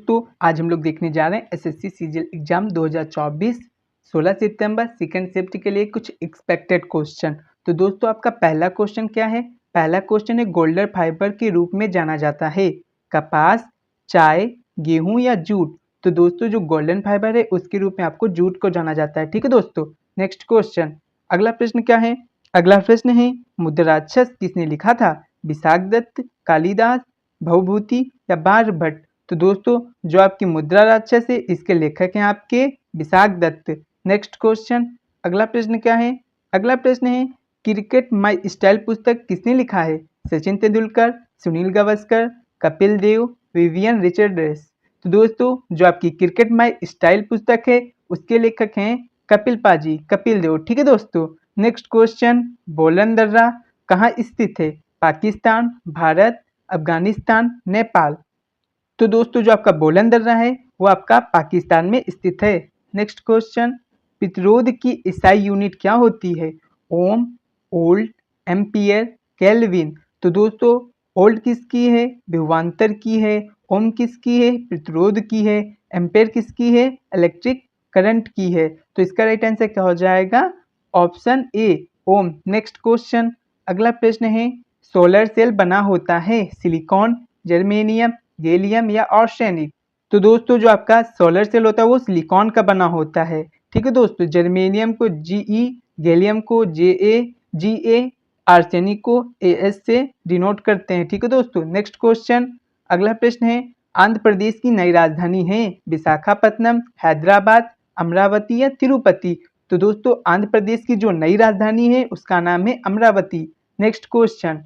दोस्तों, आज हम लोग देखने जा रहे हैं एसएससी सीजीएल एग्जाम 2024 16 सितंबर सेकेंड शिफ्ट के लिए कुछ एक्सपेक्टेड क्वेश्चन। तो दोस्तों, आपका पहला क्वेश्चन क्या है? पहला क्वेश्चन है गोल्डन फाइबर के रूप में जाना जाता है कपास, चाय, गेहूं या जूट। तो दोस्तों, जो गोल्डन फाइबर है उसके रूप में आपको जूट को जाना जाता है। ठीक है दोस्तों। नेक्स्ट क्वेश्चन, अगला प्रश्न क्या है? अगला प्रश्न है मुद्राक्षस किसने लिखा था? विशाख दत्त, कालिदास, भवभूति या बाणभट्ट। तो दोस्तों, जो आपकी मुद्रा राक्षस है इसके लेखक हैं आपके विशाख दत्त। नेक्स्ट क्वेश्चन, अगला प्रश्न क्या है? अगला प्रश्न है क्रिकेट माई स्टाइल पुस्तक किसने लिखा है? Sachin Tendulkar, Sunil Gavaskar, Kapil Dev, Vivian Richards. तो दोस्तों, जो आपकी क्रिकेट माई स्टाइल पुस्तक है उसके लेखक हैं कपिल पाजी, कपिल देव। ठीक है दोस्तों। नेक्स्ट क्वेश्चन, बोलन दर्रा कहाँ स्थित है? पाकिस्तान, भारत, अफगानिस्तान, नेपाल। तो दोस्तों, जो आपका बोलन दर्रा है वो आपका पाकिस्तान में स्थित है। नेक्स्ट क्वेश्चन, प्रतिरोध की ईसाई यूनिट क्या होती है? ओम, ओल्ट, एम्पियर, केल्विन। तो दोस्तों, ओल्ट किसकी है? विभवांतर की है। ओम किसकी है? प्रतिरोध की है। एम्पियर किसकी है? इलेक्ट्रिक करंट की है। तो इसका राइट आंसर क्या हो जाएगा? Option a, ohm. Next question, अगला प्रश्न है सोलर सेल बना होता है सिलिकॉन, जर्मेनियम, गैलियम या आर्सेनिक। तो दोस्तों, जो आपका सोलर सेल होता है वो सिलिकॉन का बना होता है। ठीक है दोस्तों। जर्मेनियम को जीई, गैलियम को जेए, जीए, आर्सेनिक को एएस से डिनोट करते हैं। ठीक है दोस्तों। नेक्स्ट क्वेश्चन, अगला प्रश्न है आंध्र प्रदेश की नई राजधानी है विशाखापत्तनम, हैदराबाद, अमरावती या तिरुपति। तो दोस्तों, आंध्र प्रदेश की जो नई राजधानी है उसका नाम है अमरावती। नेक्स्ट क्वेश्चन,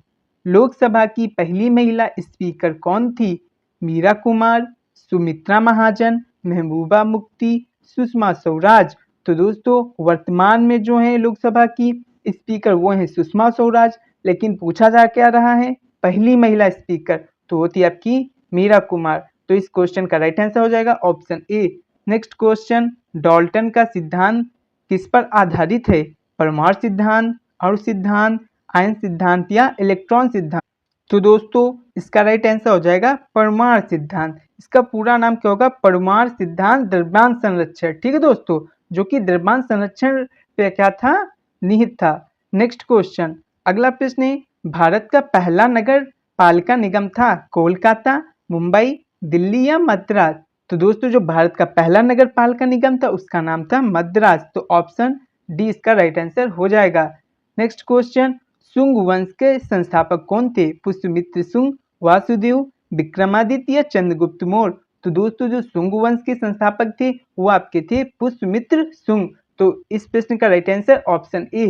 लोकसभा की पहली महिला स्पीकर कौन थी? मीरा कुमार, सुमित्रा महाजन, महबूबा मुफ्ती, सुषमा स्वराज। तो दोस्तों, वर्तमान में जो है लोकसभा की स्पीकर वो है सुषमा स्वराज, लेकिन पूछा जा क्या रहा है? पहली महिला स्पीकर तो होती है आपकी मीरा कुमार। तो इस क्वेश्चन का राइट आंसर हो जाएगा ऑप्शन ए। नेक्स्ट क्वेश्चन, डाल्टन का सिद्धांत किस पर आधारित है? परमाणु सिद्धांत, अणु सिद्धांत, आयन सिद्धांत या इलेक्ट्रॉन सिद्धांत। तो दोस्तों, इसका राइट आंसर हो जाएगा परमाणु सिद्धांत। इसका पूरा नाम क्या होगा? परमाणु सिद्धांत द्रव्यमान संरक्षण। ठीक है दोस्तों, जो कि द्रव्यमान संरक्षण पे क्या था? निहित था। नेक्स्ट क्वेश्चन, अगला प्रश्न है भारत का पहला नगर पालिका निगम था कोलकाता, मुंबई, दिल्ली या मद्रास। तो दोस्तों, जो भारत का पहला नगर पालिका निगम था उसका नाम था मद्रास। तो ऑप्शन डी इसका राइट आंसर हो जाएगा। नेक्स्ट क्वेश्चन, शुंग वंश के संस्थापक कौन थे? पुष्यमित्र शुंग, वासुदेव, विक्रमादित्य या चंद्रगुप्त मौर्य। तो दोस्तों, जो शुंग वंश के संस्थापक थे वो आपके थे पुष्यमित्र शुंग। तो इस प्रश्न का right answer option A.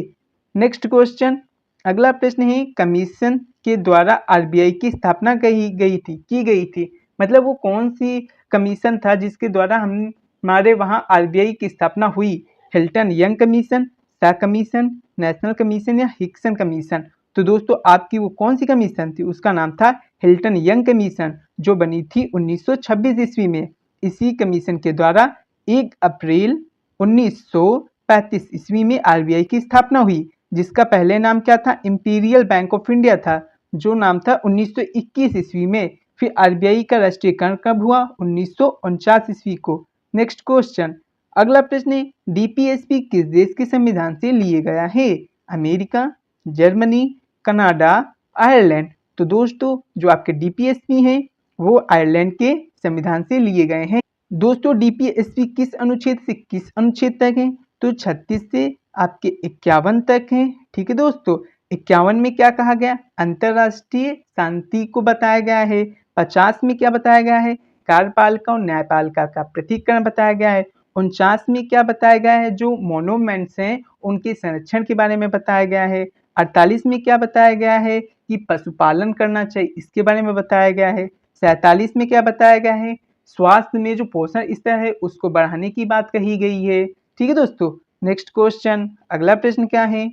Next question, अगला प्रश्न है कमीशन के द्वारा आरबीआई की स्थापना की गई थी। मतलब वो कौन सी कमीशन था जिसके द्वारा हमारे वहाँ आरबीआई की स्थापना हुई? हिल्टन यंग कमीशन, सा कमीशन, नेशनल कमीशन या हिक्सन कमीशन। तो दोस्तों, आपकी वो कौन सी कमीशन थी? उसका नाम था हिल्टन यंग कमीशन, जो बनी थी 1926 ईस्वी में। इसी कमीशन के द्वारा 1 अप्रैल 1935 ईस्वी में आरबीआई की स्थापना हुई, जिसका पहले नाम क्या था? इंपीरियल बैंक ऑफ इंडिया था, जो नाम था 1921 ईस्वी में। फिर आरबीआई का राष्ट्रीयकरण कब हुआ? 1949 ईस्वी को। नेक्स्ट क्वेश्चन, अगला प्रश्न है डीपीएसपी किस देश के संविधान से लिए गया है? America, Germany, Canada, Ireland. तो दोस्तों, जो आपके डीपीएसपी हैं वो आयरलैंड के संविधान से लिए गए हैं। दोस्तों, डीपीएसपी किस अनुच्छेद से किस अनुच्छेद तक है? तो 36 से आपके 51 तक है। ठीक है दोस्तों। 51 में क्या कहा गया? अंतरराष्ट्रीय शांति को बताया गया है। 50 में क्या बताया गया है? कार्यपालिका और न्यायपालिका का पृथक्करण बताया गया है। 49 में क्या बताया गया है? जो मोनूमेंट्स हैं उनके संरक्षण के बारे में बताया गया है। 48 में क्या बताया गया है? कि पशुपालन करना चाहिए, इसके बारे में बताया गया है। 47 में क्या बताया गया है? स्वास्थ्य में जो पोषण स्तर है उसको बढ़ाने की बात कही गई है। ठीक है दोस्तों। नेक्स्ट क्वेश्चन, अगला प्रश्न क्या है?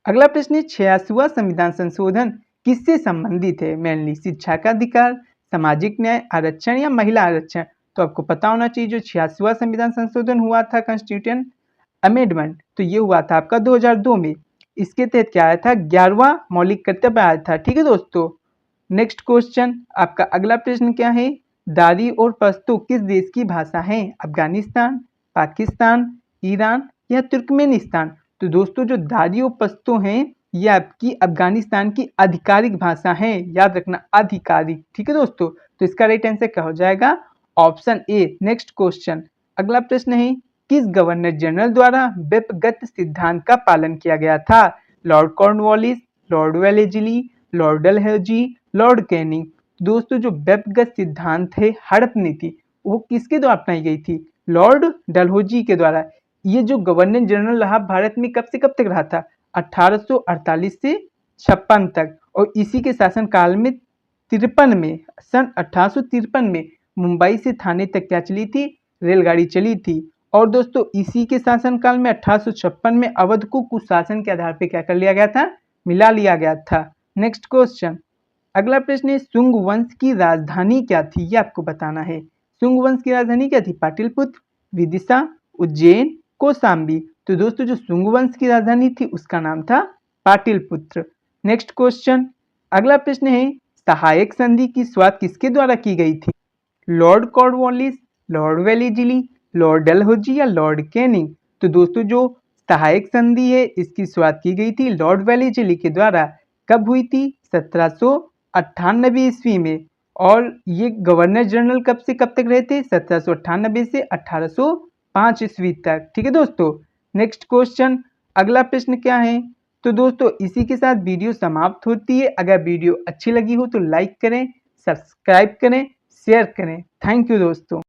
अगला प्रश्न है 86वां संविधान संशोधन किससे संबंधित है? मेनली शिक्षा का अधिकार, सामाजिक न्याय, आरक्षण या महिला आरक्षण। तो आपको पता होना चाहिए जो 86वां संविधान संशोधन हुआ था कॉन्स्टिट्यूशन अमेंडमेंट, तो ये हुआ था आपका 2002 में। इसके तहत क्या आया था? 11वां मौलिक कर्तव्य आया था। ठीक है दोस्तों। नेक्स्ट क्वेश्चन, आपका अगला प्रश्न क्या है? दारी और पश्तो किस देश की भाषा है? अफगानिस्तान, पाकिस्तान, ईरान या तुर्कमेनिस्तान? तो दोस्तों जो दारी और पश्तो हैं ये आपकी अफगानिस्तान की आधिकारिक भाषा है, याद रखना आधिकारिक। ठीक है दोस्तों, तो इसका राइट आंसर क्या हो जाएगा? ऑप्शन ए। नेक्स्ट क्वेश्चन, अगला प्रश्न है किस गवर्नर जनरल द्वारा व्यपगत सिद्धांत का पालन किया गया था? Lord Cornwallis, Lord Wellesley, Lord Dalhousie, Lord Canning? दोस्तों जो व्यपगत सिद्धांत है, हड़प नीति, वो किसके द्वारा अपनाई गई थी? लॉर्ड डलहौजी के द्वारा। ये जो गवर्नर जनरल रहा भारत में कब से कब तक रहा था? 1848 से 56 तक। और इसी के शासनकाल में 53 में, सन 1853 में मुंबई से थाने तक क्या चली थी? रेलगाड़ी चली थी। और दोस्तों इसी के शासनकाल में 1856 में अवध को कुशासन के आधार पर क्या कर लिया गया था? मिला लिया गया था। नेक्स्ट क्वेश्चन, अगला प्रश्न है शुंग वंश की राजधानी क्या थी? ये आपको बताना है। शुंग वंश की राजधानी क्या थी? पाटलिपुत्र, विदिशा, उज्जैन, कौशाम्बी? तो दोस्तों जो शुंग वंश की राजधानी थी उसका नाम था पाटलिपुत्र। नेक्स्ट क्वेश्चन, अगला प्रश्न है सहायक संधि की शुरुआत किसके द्वारा की गई थी? Lord Cornwallis, Lord Wellesley, Lord Dalhousie या लॉर्ड कैनिंग? तो दोस्तों जो सहायक संधि है इसकी शुरुआत की गई थी लॉर्ड वेलेस्ली के द्वारा। कब हुई थी? 1798 ईस्वी में। और ये गवर्नर जनरल कब से कब तक रहे थे? 1798 से 1805 ईस्वी तक। ठीक है दोस्तों। नेक्स्ट क्वेश्चन, अगला प्रश्न क्या है? तो दोस्तों इसी के साथ वीडियो समाप्त होती है। अगर वीडियो अच्छी लगी हो तो लाइक करें, सब्सक्राइब करें, शेयर करें। थैंक यू दोस्तों।